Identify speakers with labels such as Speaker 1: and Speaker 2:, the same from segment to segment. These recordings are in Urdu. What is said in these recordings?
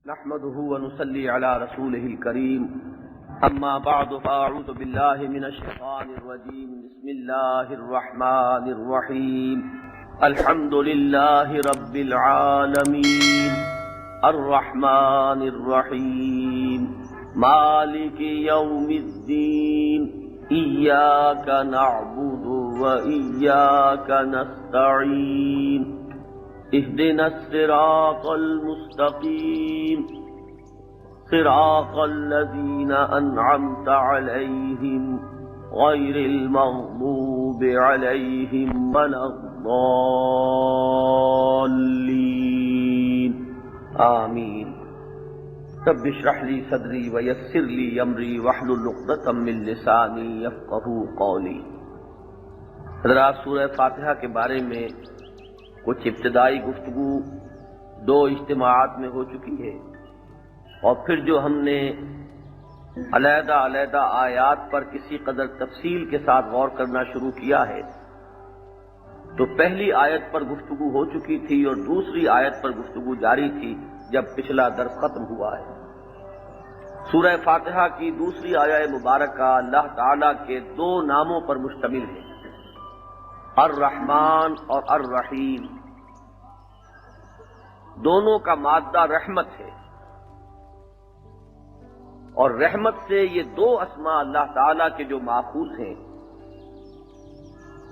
Speaker 1: نحمده ونصلي على رسوله الكريم اما بعد فاعوذ بالله من الشيطان الرجيم بسم الله الرحمن الرحيم الحمد لله رب العالمين الرحمن الرحيم مالك يوم الدين إياك نعبد وإياك نستعين اهدنا الصراط المستقيم صراط الذين أنعمت عليهم غير المغضوب عليهم ولا الضالين آمين رب اشرح لي صدري ويسر لي أمري واحلل عقدة من لساني يفقهوا قولي۔ حضرات، سورہ فاتحہ کے بارے میں کچھ ابتدائی گفتگو دو اجتماعات میں ہو چکی ہے، اور پھر جو ہم نے علیحدہ علیحدہ آیات پر کسی قدر تفصیل کے ساتھ غور کرنا شروع کیا ہے، تو پہلی آیت پر گفتگو ہو چکی تھی اور دوسری آیت پر گفتگو جاری تھی جب پچھلا درس ختم ہوا ہے۔ سورہ فاتحہ کی دوسری آیہ مبارکہ اللہ تعالی کے دو ناموں پر مشتمل ہے، الرحمن اور الرحیم۔ دونوں کا مادہ رحمت ہے، اور رحمت سے یہ دو اسماء اللہ تعالی کے جو ماخوذ ہیں،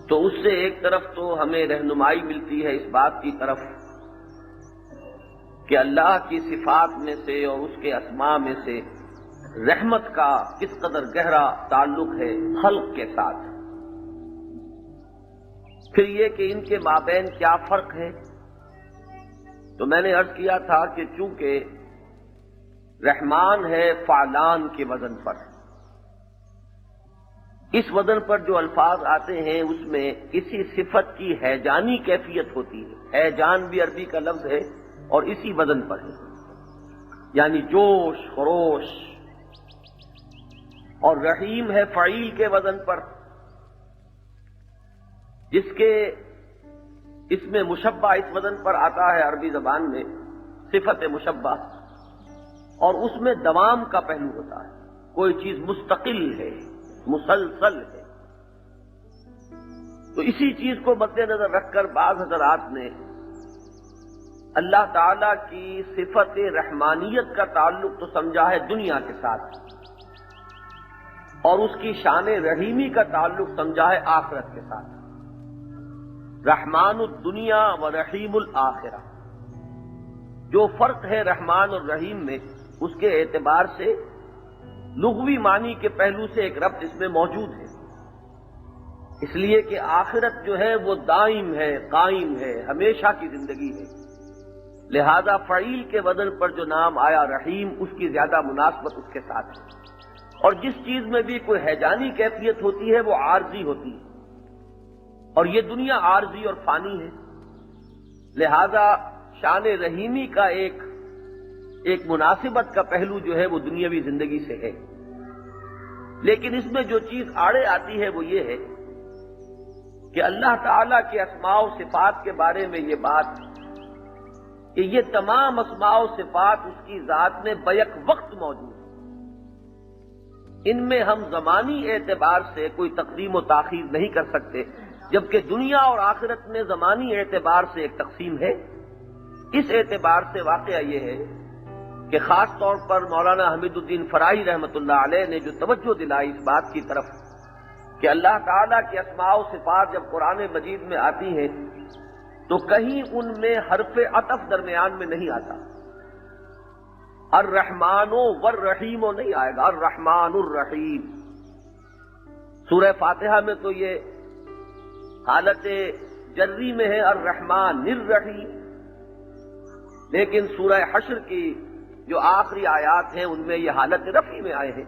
Speaker 1: تو اس سے ایک طرف تو ہمیں رہنمائی ملتی ہے اس بات کی طرف کہ اللہ کی صفات میں سے اور اس کے اسماء میں سے رحمت کا کس قدر گہرا تعلق ہے خلق کے ساتھ۔ پھر یہ کہ ان کے مابین کیا فرق ہے، تو میں نے عرض کیا تھا کہ چونکہ رحمان ہے فعلان کے وزن پر، اس وزن پر جو الفاظ آتے ہیں اس میں اسی صفت کی ہیجانی کیفیت ہوتی ہے۔ ہیجان بھی عربی کا لفظ ہے اور اسی وزن پر ہے، یعنی جوش خروش۔ اور رحیم ہے فعیل کے وزن پر، جس کے اس میں مشبہ اس وزن پر آتا ہے عربی زبان میں صفت مشبہ، اور اس میں دوام کا پہلو ہوتا ہے، کوئی چیز مستقل ہے، مسلسل ہے۔ تو اسی چیز کو مد نظر رکھ کر بعض حضرات نے اللہ تعالی کی صفت رحمانیت کا تعلق تو سمجھا ہے دنیا کے ساتھ، اور اس کی شان رحیمی کا تعلق سمجھا ہے آخرت کے ساتھ۔ رحمان الدنیا و رحیم الآخرہ، جو فرق ہے رحمان اور رحیم میں، اس کے اعتبار سے لغوی معنی کے پہلو سے ایک ربط اس میں موجود ہے، اس لیے کہ آخرت جو ہے وہ دائم ہے، قائم ہے، ہمیشہ کی زندگی ہے، لہذا فعیل کے وزن پر جو نام آیا رحیم، اس کی زیادہ مناسبت اس کے ساتھ ہے۔ اور جس چیز میں بھی کوئی ہیجانی کیفیت ہوتی ہے وہ عارضی ہوتی ہے، اور یہ دنیا عارضی اور فانی ہے، لہذا شان رحیمی کا ایک مناسبت کا پہلو جو ہے وہ دنیاوی زندگی سے ہے۔ لیکن اس میں جو چیز آڑے آتی ہے وہ یہ ہے کہ اللہ تعالی کے اسماء و صفات کے بارے میں یہ بات کہ یہ تمام اسماء و صفات اس کی ذات میں بیک وقت موجود ہیں، ان میں ہم زمانی اعتبار سے کوئی تقدیم و تاخیر نہیں کر سکتے، جبکہ دنیا اور آخرت میں زمانی اعتبار سے ایک تقسیم ہے۔ اس اعتبار سے واقعہ یہ ہے کہ خاص طور پر مولانا حمید الدین فرائی رحمۃ اللہ علیہ نے جو توجہ دلائی اس بات کی طرف کہ اللہ تعالیٰ کی اسماء و صفات جب قرآن مجید میں آتی ہیں تو کہیں ان میں حرف عطف درمیان میں نہیں آتا، الرحمن والرحیم نہیں آئے گا، الرحمن الرحیم۔ سورہ فاتحہ میں تو یہ حالت جری میں ہے الرحمن الرحیم، لیکن سورہ حشر کی جو آخری آیات ہیں ان میں یہ حالت رفعی میں آئے ہیں،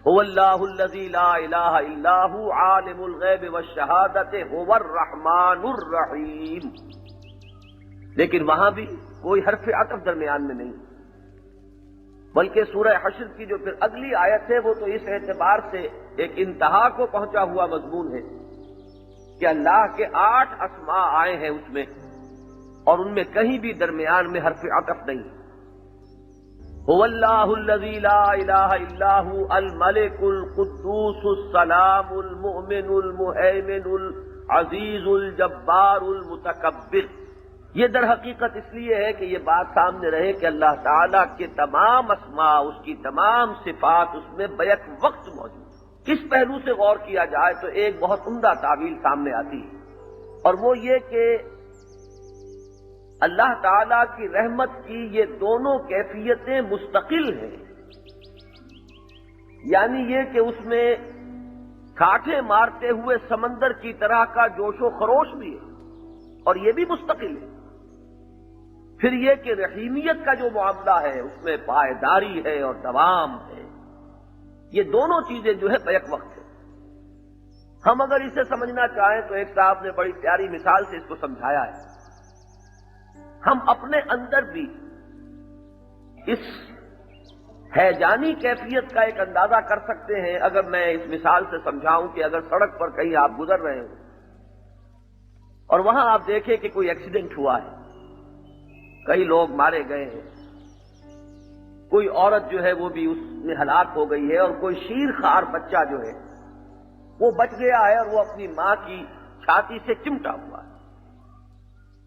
Speaker 1: هو اللہ الذی لا الہ الا هو عالم الغیب والشہادۃ هو الرحمن الرحیم، لیکن وہاں بھی کوئی حرف عطف درمیان میں نہیں، بلکہ سورہ حشر کی جو پھر اگلی آیت ہے وہ تو اس اعتبار سے ایک انتہا کو پہنچا ہوا مضمون ہے کہ اللہ کے 8 اسماء آئے ہیں اس میں، اور ان میں کہیں بھی درمیان میں حرف عطف نہیں، هو اللہ الذی لا الہ الا هو الملک القدوس السلام المؤمن المہیمن العزیز الجبار المتکبر. یہ در حقیقت اس لیے ہے کہ یہ بات سامنے رہے کہ اللہ تعالیٰ کے تمام اسماء، اس کی تمام صفات اس میں بیک وقت موجود ہے. کس پہلو سے غور کیا جائے تو ایک بہت عمدہ تعویل سامنے آتی ہے، اور وہ یہ کہ اللہ تعالیٰ کی رحمت کی یہ دونوں کیفیتیں مستقل ہیں. یعنی یہ کہ اس میں کاٹھے مارتے ہوئے سمندر کی طرح کا جوش و خروش بھی ہے، اور یہ بھی مستقل ہے. پھر یہ کہ رحیمیت کا جو معاملہ ہے اس میں پائیداری ہے اور دوام ہے. یہ دونوں چیزیں جو ہے بیک وقت ہے. ہم اگر اسے سمجھنا چاہیں تو ایک صاحب نے بڑی پیاری مثال سے اس کو سمجھایا ہے. ہم اپنے اندر بھی اس ہیجانی کیفیت کا ایک اندازہ کر سکتے ہیں اگر میں اس مثال سے سمجھاؤں کہ اگر سڑک پر کہیں آپ گزر رہے ہوں اور وہاں آپ دیکھیں کہ کوئی ایکسیڈنٹ ہوا ہے، کئی لوگ مارے گئے ہیں، کوئی عورت جو ہے وہ بھی اس میں ہلاک ہو گئی ہے، اور کوئی شیر خوار بچہ جو ہے وہ بچ گیا ہے اور وہ اپنی ماں کی چھاتی سے چمٹا ہوا ہے.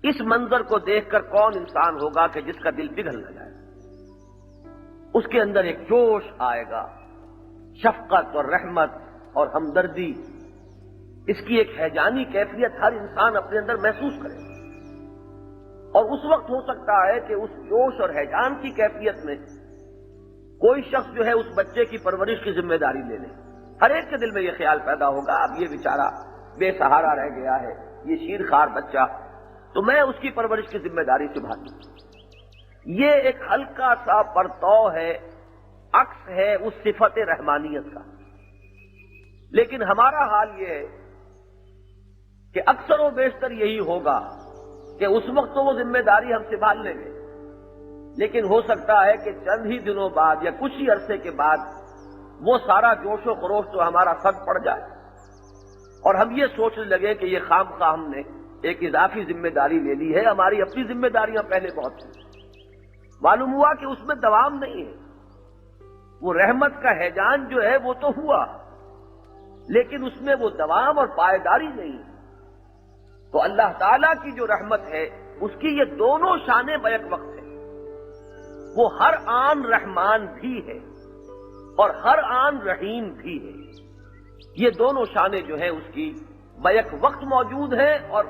Speaker 1: اس منظر کو دیکھ کر کون انسان ہوگا کہ جس کا دل پگھل نہ جائے؟ اس کے اندر ایک جوش آئے گا، شفقت اور رحمت اور ہمدردی، اس کی ایک ہیجانی کیفیت ہر انسان اپنے اندر محسوس کرے. اور اس وقت ہو سکتا ہے کہ اس جوش اور ہیجان کی کیفیت میں کوئی شخص جو ہے اس بچے کی پرورش کی ذمہ داری لے لے. ہر ایک کے دل میں یہ خیال پیدا ہوگا اب یہ بیچارہ بے سہارا رہ گیا ہے، یہ شیر خوار بچہ، تو میں اس کی پرورش کی ذمہ داری سنبھالوں. یہ ایک ہلکا سا پرتو ہے، عکس ہے اس صفت رحمانیت کا. لیکن ہمارا حال یہ ہے کہ اکثر و بیشتر یہی ہوگا کہ اس وقت تو وہ ذمہ داری ہم سنبھال لیں گے، لیکن ہو سکتا ہے کہ چند ہی دنوں بعد یا کچھ ہی عرصے کے بعد وہ سارا جوش و خروش تو ہمارا سر پڑ جائے اور ہم یہ سوچنے لگے کہ یہ خام خواہ ہم نے ایک اضافی ذمہ داری لے لی ہے، ہماری اپنی ذمہ داریاں پہلے بہت تھیں. معلوم ہوا کہ اس میں دوام نہیں ہے. وہ رحمت کا ہیجان جو ہے وہ تو ہوا، لیکن اس میں وہ دوام اور پائیداری نہیں. تو اللہ تعالیٰ کی جو رحمت ہے اس کی یہ دونوں شانیں بیک وقت ہیں. وہ ہر آن رحمان بھی ہے اور ہر آن رحیم بھی ہے. یہ دونوں شانیں جو ہیں اس کی بیک وقت موجود ہیں اور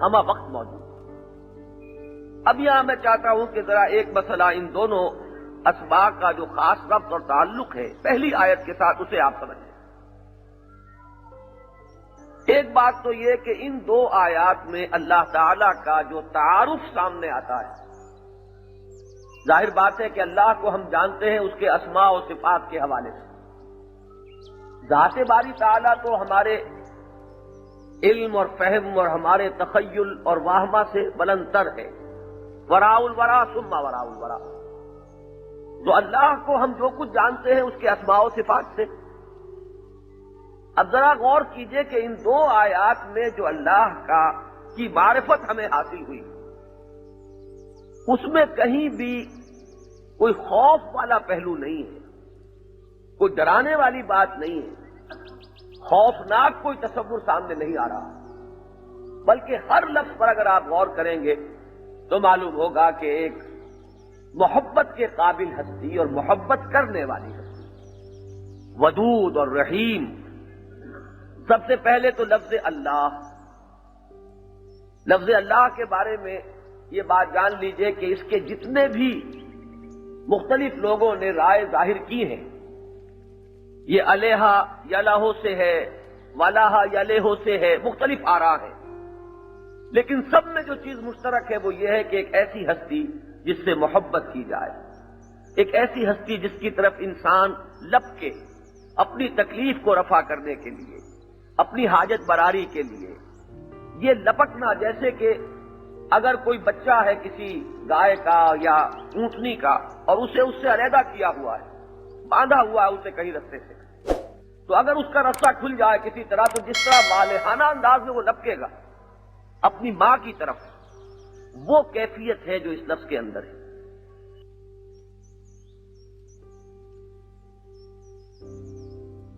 Speaker 1: ہمہ وقت موجود ہیں. اب یہاں میں چاہتا ہوں کہ ذرا ایک مسئلہ ان دونوں اسباق کا جو خاص ربط اور تعلق ہے پہلی آیت کے ساتھ اسے آپ سمجھیں. ایک بات تو یہ کہ ان دو آیات میں اللہ تعالی کا جو تعارف سامنے آتا ہے، ظاہر بات ہے کہ اللہ کو ہم جانتے ہیں اس کے اسماء و صفات کے حوالے سے. ذات باری تعالیٰ تو ہمارے علم اور فہم اور ہمارے تخیل اور واہمہ سے بلند تر ہے. وراء الورا ثم وراء الورا. تو اللہ کو ہم جو کچھ جانتے ہیں اس کے اسماء و صفات سے. اب ذرا غور کیجئے کہ ان دو آیات میں جو اللہ کی معرفت ہمیں حاصل ہوئی اس میں کہیں بھی کوئی خوف والا پہلو نہیں ہے، کوئی ڈرانے والی بات نہیں ہے، خوفناک کوئی تصور سامنے نہیں آ رہا. بلکہ ہر لفظ پر اگر آپ غور کریں گے تو معلوم ہوگا کہ ایک محبت کے قابل ہستی اور محبت کرنے والی ہستی، ودود اور رحیم. سب سے پہلے تو لفظ اللہ کے بارے میں یہ بات جان لیجئے کہ اس کے جتنے بھی مختلف لوگوں نے رائے ظاہر کی ہیں، یہ علیہا یا لہو سے ہے، ولاہا یا لیہو سے ہے، مختلف آراء ہیں. لیکن سب میں جو چیز مشترک ہے وہ یہ ہے کہ ایک ایسی ہستی جس سے محبت کی جائے، ایک ایسی ہستی جس کی طرف انسان لپ کے اپنی تکلیف کو رفع کرنے کے لیے، اپنی حاجت براری کے لیے یہ لپکنا، جیسے کہ اگر کوئی بچہ ہے کسی گائے کا یا اونٹنی کا اور اسے اس سے علیحدہ کیا ہوا ہے، باندھا ہوا ہے اسے کہیں رستے سے، تو اگر اس کا رستہ کھل جائے کسی طرح تو جس طرح والہانہ انداز میں وہ لپکے گا اپنی ماں کی طرف، وہ کیفیت ہے جو اس لفظ کے اندر ہے.